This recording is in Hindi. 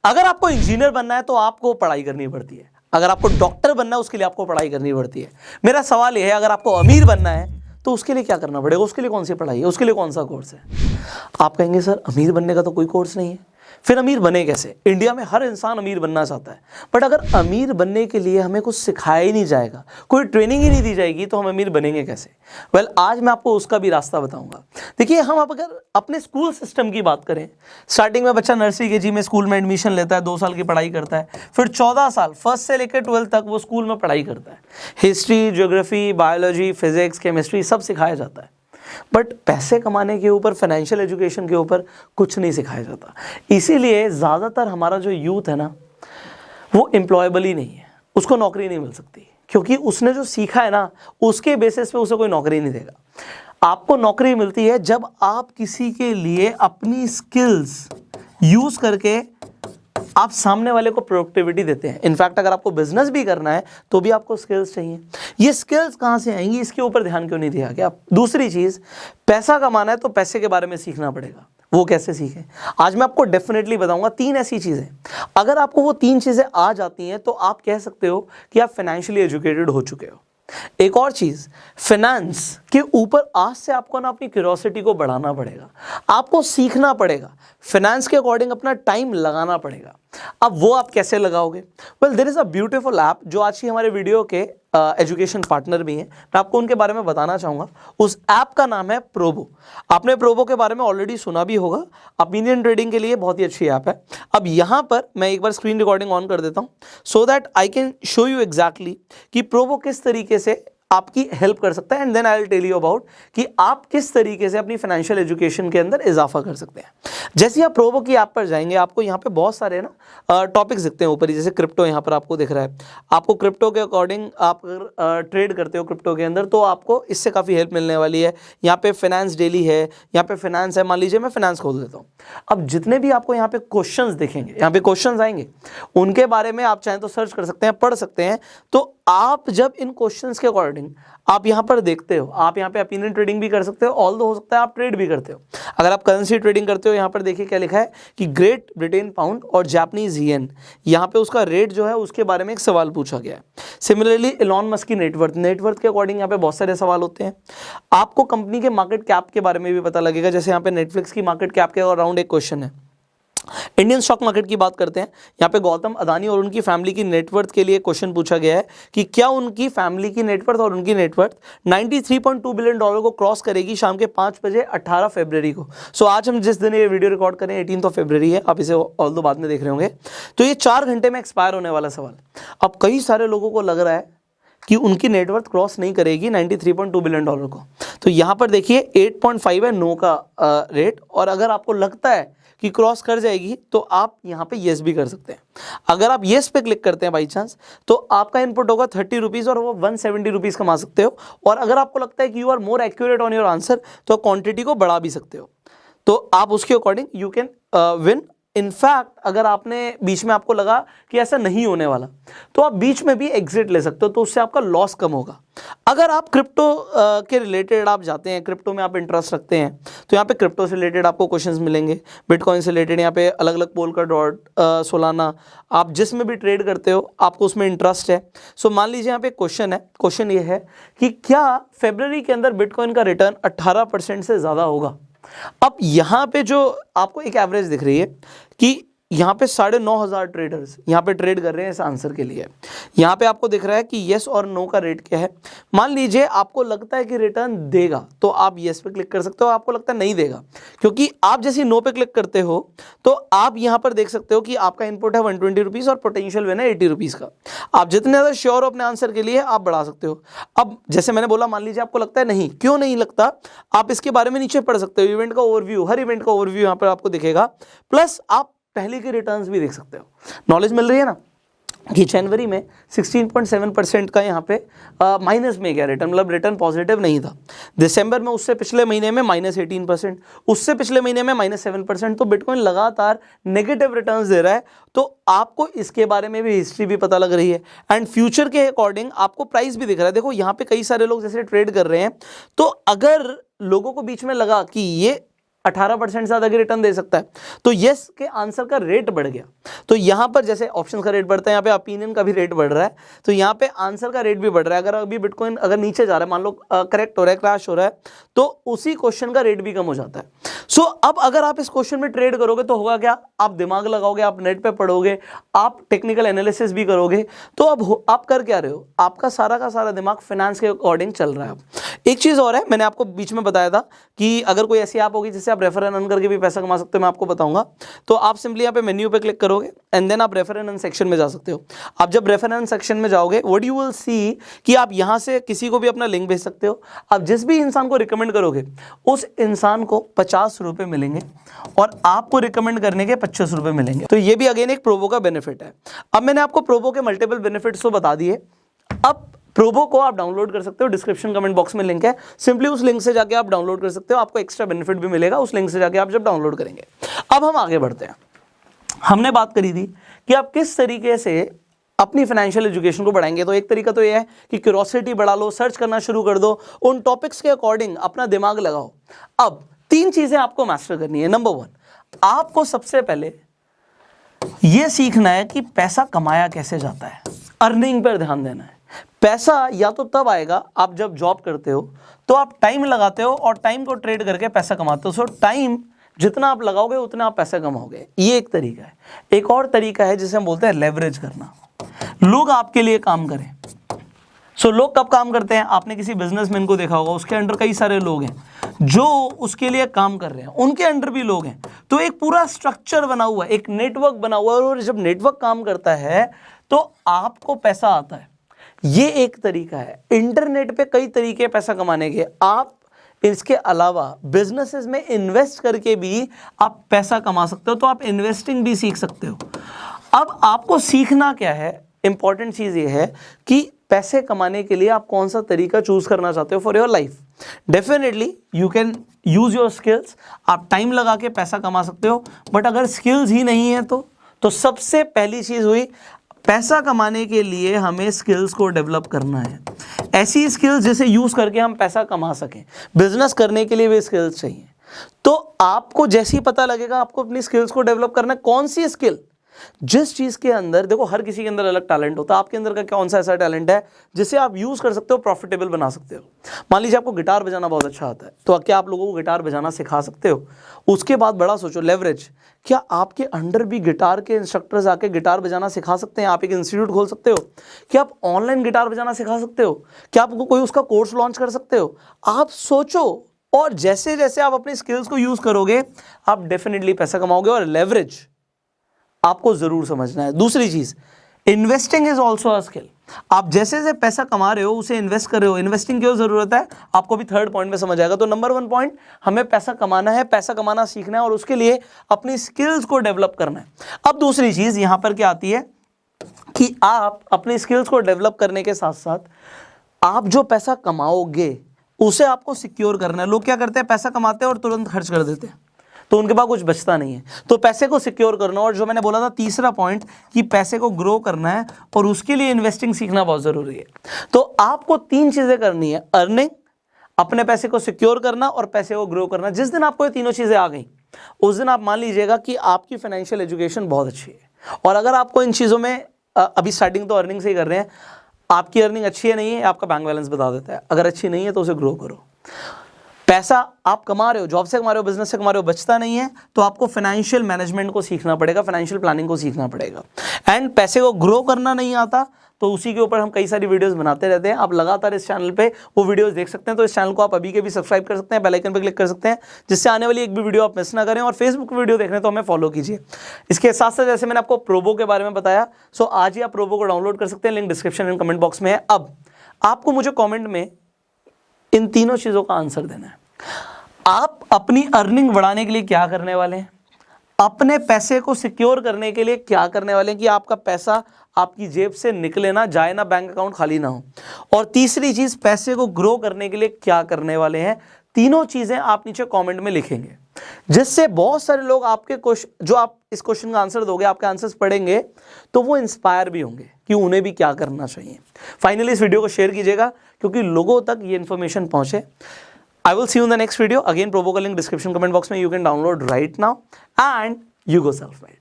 अगर आपको इंजीनियर बनना है तो आपको पढ़ाई करनी पड़ती है, अगर आपको डॉक्टर बनना है उसके लिए आपको पढ़ाई करनी पड़ती है। मेरा सवाल यह है, अगर आपको अमीर बनना है तो उसके लिए क्या करना पड़ेगा, उसके लिए कौन सी पढ़ाई है, उसके लिए कौन सा कोर्स है? आप कहेंगे सर अमीर बनने का तो कोई कोर्स नहीं है, फिर अमीर बने कैसे? इंडिया में हर इंसान अमीर बनना चाहता है, बट अगर अमीर बनने के लिए हमें कुछ सिखाया ही नहीं जाएगा, कोई ट्रेनिंग ही नहीं दी जाएगी, तो हम अमीर बनेंगे कैसे? आज मैं आपको उसका भी रास्ता बताऊंगा। देखिए, हम अब अगर अपने स्कूल सिस्टम की बात करें, स्टार्टिंग में बच्चा नर्सरी केजी में स्कूल में एडमिशन लेता है, 2 साल की पढ़ाई करता है, फिर 14 साल फर्स्ट से लेकर 12th तक वो स्कूल में पढ़ाई करता है। History, geography, biology, physics, chemistry सब सिखाया जाता है, बट पैसे कमाने के ऊपर, फाइनेंशियल एजुकेशन के ऊपर कुछ नहीं सिखाया जाता। इसीलिए ज़्यादातर हमारा जो यूथ है ना, वो एम्प्लॉयबल ही नहीं है, उसको नौकरी नहीं मिल सकती, क्योंकि उसने जो सीखा है ना, उसके बेसिस पे उसे कोई नौकरी नहीं देगा। आपको नौकरी मिलती है जब आप किसी के लिए अपनी स्किल्स यूज करके आप सामने वाले को प्रोडक्टिविटी देते हैं। इनफैक्ट अगर आपको बिजनेस भी करना है तो भी आपको स्किल्स चाहिए। ये स्किल्स कहाँ से आएंगी, इसके ऊपर ध्यान क्यों नहीं दिया गया? दूसरी चीज़, पैसा कमाना है तो पैसे के बारे में सीखना पड़ेगा। वो कैसे सीखें? आज मैं आपको डेफिनेटली बताऊंगा 3 ऐसी चीज़ें, अगर आपको वो 3 चीज़ें आ जाती हैं तो आप कह सकते हो कि आप फाइनेंशियली एजुकेटेड हो चुके हो। एक और चीज, फाइनेंस के ऊपर आज से आपको ना अपनी क्यूरियोसिटी को बढ़ाना पड़ेगा, आपको सीखना पड़ेगा, फाइनेंस के अकॉर्डिंग अपना टाइम लगाना पड़ेगा। अब वो आप कैसे लगाओगे? There is a beautiful app जो आज की हमारे वीडियो के एजुकेशन पार्टनर भी हैं, मैं आपको उनके बारे में बताना चाहूँगा। उस ऐप का नाम है प्रोबो। आपने प्रोबो के बारे में ऑलरेडी सुना भी होगा, ओपिनियन ट्रेडिंग के लिए बहुत ही अच्छी ऐप है। अब यहाँ पर मैं एक बार स्क्रीन रिकॉर्डिंग ऑन कर देता हूँ so that I can show you exactly कि प्रोबो किस तरीके से आपकी हेल्प कर सकता है, and then I will tell you about कि आप किस तरीके से अपनी फाइनेंशियल एजुकेशन के अंदर इजाफा कर सकते हैं। जैसे आप प्रोबो की ऐप पर जाएंगे, आपको यहाँ पे बहुत सारे ना टॉपिक्स दिखते हैं ऊपर ही, जैसे क्रिप्टो यहाँ पर आपको दिख रहा है। आपको क्रिप्टो के अकॉर्डिंग आप अगर ट्रेड करते हो क्रिप्टो के अंदर तो आपको इससे काफ़ी हेल्प मिलने वाली है। यहाँ पे फाइनेंस डेली है, यहाँ पे फाइनेंस है। मान लीजिए मैं फाइनेंस खोल देता हूँ, अब जितने भी आपको यहाँ पे क्वेश्चंस दिखेंगे, यहाँ पे क्वेश्चंस आएंगे, उनके बारे में आप चाहें तो सर्च कर सकते हैं, पढ़ सकते हैं। तो आप जब इन क्वेश्चंस के अकॉर्डिंग आप यहाँ पर देखते हो, आप यहाँ पे ओपिनियन ट्रेडिंग भी कर सकते हो, ऑल्दो हो सकता है आप ट्रेड भी करते हो। अगर आप करेंसी ट्रेडिंग करते हो, यहाँ पर देखिए क्या लिखा है कि ग्रेट ब्रिटेन पाउंड और जापानीज येन, यहाँ पे उसका रेट जो है उसके बारे में एक सवाल पूछा गया है। सिमिलरली इलॉन मस्क की नेटवर्थ के अकॉर्डिंग यहाँ पे बहुत सारे सवाल होते हैं। आपको कंपनी के मार्केट कैप के बारे में भी पता लगेगा, जैसे यहाँ पे नेटफ्लिक्स की मार्केट कैप के अराउंड एक क्वेश्चन है। इंडियन स्टॉक मार्केट की बात करते हैं, यहाँ पे गौतम अदानी और उनकी फैमिली की नेटवर्थ के लिए क्वेश्चन पूछा गया है कि क्या उनकी फैमिली की नेटवर्थ और उनकी नेटवर्थ 93.2 बिलियन डॉलर को क्रॉस करेगी शाम के 5 बजे 18 फरवरी को। सो आज हम जिस दिन ये वीडियो रिकॉर्ड करें 18 फरवरी है, आप इसे ऑल्दो बाद में देख रहे होंगे। तो ये 4 घंटे में एक्सपायर होने वाला सवाल। अब कई सारे लोगों को लग रहा है कि उनकी नेटवर्थ क्रॉस नहीं करेगी 93.2 बिलियन डॉलर को। तो यहाँ पर देखिए 8.5 है नो का रेट, और अगर आपको लगता है कि क्रॉस कर जाएगी तो आप यहाँ पे येस भी कर सकते हैं। अगर आप येस पे क्लिक करते हैं बाई चांस, तो आपका इनपुट होगा 30 रुपीज़ और वो 170 रुपीज़ कमा सकते हो। और अगर आपको लगता है कि you are more accurate on your answer, तो क्वांटिटी को बढ़ा भी सकते हो, तो आप उसके according you can win. In fact अगर आपने बीच में आपको लगा कि ऐसा नहीं होने वाला, तो आप बीच में भी एग्जिट ले सकते हो, तो उससे आपका लॉस कम होगा। अगर आप क्रिप्टो के रिलेटेड आप जाते हैं, क्रिप्टो में आप इंटरेस्ट रखते हैं, तो यहाँ पे क्रिप्टो से रिलेटेड आपको क्वेश्चंस मिलेंगे। बिटकॉइन से रिलेटेड यहाँ पे अलग अलग पोलका डॉट, सोलाना, आप जिसमें भी ट्रेड करते हो आपको उसमें इंटरेस्ट है। सो मान लीजिए यहाँ पे क्वेश्चन है, क्वेश्चन ये है कि क्या फरवरी के अंदर बिटकॉइन का रिटर्न 18% से ज़्यादा होगा? अब यहाँ पे जो आपको एक एवरेज दिख रही है कि यहाँ पे 9,500 ट्रेडर्स यहाँ पे ट्रेड कर रहे हैं इस आंसर के लिए। यहाँ पे आपको दिख रहा है कि येस और नो का रेट क्या है। मान लीजिए आपको लगता है कि रिटर्न देगा, तो आप येस पे क्लिक कर सकते हो। आपको लगता है नहीं देगा, क्योंकि आप जैसे नो पे क्लिक करते हो तो आप यहाँ पर देख सकते हो कि आपका इनपुट है 120 रुपीज़ और पोटेंशियल विन है 80 रुपीज़ का। आप जितने ज़्यादा श्योर हो अपने आंसर के लिए आप बढ़ा सकते हो। अब जैसे मैंने बोला, मान लीजिए आपको लगता है नहीं, क्यों नहीं लगता, आप इसके बारे में नीचे पढ़ सकते हो। इवेंट का ओवरव्यू, हर इवेंट का ओवरव्यू यहाँ पर आपको दिखेगा, प्लस आप पहले के रिटर्न्स भी देख सकते हो। नॉलेज मिल रही है ना कि जनवरी में 16.7% का यहाँ पे माइनस में गया रिटर्न, मतलब रिटर्न पॉजिटिव नहीं था। दिसंबर में उससे पिछले महीने में -18%, उससे पिछले महीने में -7%। तो बिटकॉइन लगातार नेगेटिव रिटर्न्स दे रहा है, तो आपको इसके बारे में भी हिस्ट्री भी पता लग रही है, एंड फ्यूचर के अकॉर्डिंग आपको प्राइस भी दिख रहा है। देखो यहाँ पे कई सारे लोग जैसे ट्रेड कर रहे हैं, तो अगर लोगों को बीच में लगा कि ये 18% ज़्यादा की रिटर्न दे सकता है, तो यस के आंसर का रेट बढ़ गया। तो यहाँ पर जैसे ऑप्शन का रेट बढ़ता है, यहाँ पे ओपिनियन का भी रेट बढ़ रहा है, तो यहाँ पे आंसर का रेट भी बढ़ रहा है। अगर अभी बिटकॉइन अगर नीचे जा रहा है, मान लो करेक्ट हो रहा है, क्रैश हो रहा है, तो उसी क्वेश्चन का रेट भी कम हो जाता है। सो अब अगर आप इस क्वेश्चन में ट्रेड करोगे तो होगा क्या, आप दिमाग लगाओगे, आप नेट पे पढ़ोगे, आप टेक्निकल एनालिसिस भी करोगे, तो अब आप कर क्या रहे हो, आपका सारा का सारा दिमाग फाइनेंस के अकॉर्डिंग चल रहा है। एक चीज़ और है, मैंने आपको बीच में बताया था कि अगर कोई ऐसी ऐप होगी जिससे आप रेफर एंड अर्न करके भी पैसा कमा सकते हो, मैं आपको बताऊंगा। तो आप सिंपली यहाँ पे मेन्यू पे क्लिक करोगे एंड देन आप रेफर एंड अर्न सेक्शन में जा सकते हो। आप जब रेफर एंड अर्न सेक्शन में जाओगे, व्हाट यू विल सी कि आप यहाँ से किसी को भी अपना लिंक भेज सकते हो। आप जिस भी इंसान को रिकमेंड करोगे उस इंसान को 50 रुपये मिलेंगे और आपको रिकमेंड करने के 25 रुपये मिलेंगे। तो ये भी अगेन एक प्रोबो का बेनिफिट है। अब मैंने आपको प्रोबो के मल्टीपल बेनिफिट्स तो बता दिए। अब प्रोबो को आप डाउनलोड कर सकते हो, डिस्क्रिप्शन कमेंट बॉक्स में लिंक है, सिंपली उस लिंक से जाके आप डाउनलोड कर सकते हो। आपको एक्स्ट्रा बेनिफिट भी मिलेगा उस लिंक से जाके आप जब डाउनलोड करेंगे। अब हम आगे बढ़ते हैं। हमने बात करी थी कि आप किस तरीके से अपनी फाइनेंशियल एजुकेशन को बढ़ाएंगे। तो एक तरीका तो यह है कि क्यूरोसिटी बढ़ा लो, सर्च करना शुरू कर दो, उन टॉपिक्स के अकॉर्डिंग अपना दिमाग लगाओ। अब 3 चीजें आपको मास्टर करनी है। नंबर 1, आपको सबसे पहले यह सीखना है कि पैसा कमाया कैसे जाता है, अर्निंग पर ध्यान देना है। पैसा या तो तब आएगा आप जब जॉब करते हो, तो आप टाइम लगाते हो और टाइम को ट्रेड करके पैसा कमाते हो। सो टाइम जितना आप लगाओगे उतना आप पैसा कमाओगे, ये एक तरीका है। एक और तरीका है जिसे हम बोलते हैं लेवरेज करना, लोग आपके लिए काम करें। सो लोग कब काम करते हैं, आपने किसी बिजनेसमैन को देखा होगा, उसके अंडर कई सारे लोग हैं जो उसके लिए काम कर रहे हैं, उनके अंडर भी लोग हैं। तो एक पूरा स्ट्रक्चर बना हुआ है, एक नेटवर्क बना हुआ है, और जब नेटवर्क काम करता है तो आपको पैसा आता है। ये एक तरीका है। इंटरनेट पे कई तरीके पैसा कमाने के। आप इसके अलावा बिजनेसेस में इन्वेस्ट करके भी आप पैसा कमा सकते हो, तो आप इन्वेस्टिंग भी सीख सकते हो। अब आपको सीखना क्या है, इंपॉर्टेंट चीज ये है कि पैसे कमाने के लिए आप कौन सा तरीका चूज करना चाहते हो for your life. Definitely you can use your skills, आप टाइम लगा के पैसा कमा सकते हो, बट अगर स्किल्स ही नहीं है तो सबसे पहली चीज हुई, पैसा कमाने के लिए हमें स्किल्स को डेवलप करना है। ऐसी स्किल्स जिसे यूज करके हम पैसा कमा सकें। बिजनेस करने के लिए भी स्किल्स चाहिए। तो आपको जैसे ही पता लगेगा आपको अपनी स्किल्स को डेवलप करना है, कौन सी स्किल, जिस चीज के अंदर, देखो हर किसी के अंदर अलग टैलेंट होता है, आपके अंदर का कौन सा ऐसा टैलेंट है जिसे आप यूज कर सकते हो, प्रॉफिटेबल बना सकते हो। मान लीजिए आपको गिटार बजाना बहुत अच्छा आता है, तो क्या आप लोगों को गिटार बजाना सिखा सकते हो? उसके बाद बड़ा सोचो, लेवरेज, क्या आपके अंडर भी गिटार के इंस्ट्रक्टर्स आके गिटार बजाना सिखा सकते हैं? आप एक इंस्टीट्यूट खोल सकते हो। क्या आप ऑनलाइन गिटार बजाना सिखा सकते हो? क्या आपको कोई उसका कोर्स लॉन्च कर सकते हो? आप सोचो, और जैसे जैसे आप अपनी स्किल्स को यूज करोगे आप डेफिनेटली पैसा कमाओगे। और लेवरेज आपको जरूर समझना है। दूसरी चीज, investing is also a skill. आप जैसे जैसे पैसा कमा रहे हो उसे इन्वेस्ट कर रहे हो। इन्वेस्टिंग क्यों जरूरत है आपको भी थर्ड पॉइंट में समझ आएगा। तो नंबर 1 पॉइंट, हमें पैसा कमाना है, पैसा कमाना सीखना है, और उसके लिए अपनी स्किल्स को डेवलप करना है। अब दूसरी चीज यहां पर क्या आती है कि आप अपनी स्किल्स को डेवलप करने के साथ साथ आप जो पैसा कमाओगे उसे आपको सिक्योर करना है। लोग क्या करते हैं, पैसा कमाते हैं और तुरंत खर्च कर देते हैं, तो उनके पास कुछ बचता नहीं है। तो पैसे को सिक्योर करना, और जो मैंने बोला था तीसरा पॉइंट कि पैसे को ग्रो करना है, और उसके लिए इन्वेस्टिंग सीखना बहुत जरूरी है। तो आपको 3 चीजें करनी है, अर्निंग, अपने पैसे को सिक्योर करना और पैसे को ग्रो करना। जिस दिन आपको ये तीनों चीजें आ गई उस दिन आप मान लीजिएगा कि आपकी फाइनेंशियल एजुकेशन बहुत अच्छी है। और अगर आपको इन चीजों में अभी स्टार्टिंग तो अर्निंग से ही कर रहे हैं, आपकी अर्निंग अच्छी है नहीं है, आपका बैंक बैलेंस बता देता है। अगर अच्छी नहीं है तो उसे ग्रो करो। पैसा आप कमा रहे हो, जॉब से कमा रहे हो, बिजनेस से कमा रहे हो, बचता नहीं है, तो आपको फाइनेंशियल मैनेजमेंट को सीखना पड़ेगा, फाइनेंशियल प्लानिंग को सीखना पड़ेगा। एंड पैसे को ग्रो करना नहीं आता तो उसी के ऊपर हम कई सारी वीडियोस बनाते रहते हैं। आप लगातार इस चैनल पे वो वीडियोस देख सकते हैं। तो इस चैनल को आप अभी के भी सब्सक्राइब कर सकते हैं, बेल आइकन पे क्लिक कर सकते हैं, जिससे आने वाली एक भी वीडियो आप मिस ना करें। और फेसबुक वीडियो देखने तो हमें फॉलो कीजिए। इसके साथ साथ जैसे मैंने आपको प्रोबो के बारे में बताया, सो आज ही आप प्रोबो को डाउनलोड कर सकते हैं, link description and comment box में है। अब आपको मुझे कॉमेंट में इन तीनों चीज़ों का आंसर देना है। आप अपनी अर्निंग बढ़ाने के लिए क्या करने वाले हैं, अपने पैसे को सिक्योर करने के लिए क्या करने वाले हैं कि आपका पैसा आपकी जेब से निकले ना जाए, ना बैंक अकाउंट खाली ना हो, और तीसरी चीज पैसे को ग्रो करने के लिए क्या करने वाले हैं। तीनों चीजें आप नीचे कमेंट में लिखेंगे, जिससे बहुत सारे लोग आपके क्वेश्चन, जो आप इस क्वेश्चन का आंसर दोगे, आपके आंसर्स पढ़ेंगे तो वो इंस्पायर भी होंगे कि उन्हें भी क्या करना चाहिए। फाइनली इस वीडियो को शेयर कीजिएगा क्योंकि लोगों तक ये इन्फॉर्मेशन पहुंचे। I will see you in the next video. Again, Probo का link description comment box में you can download right now and you go self-made.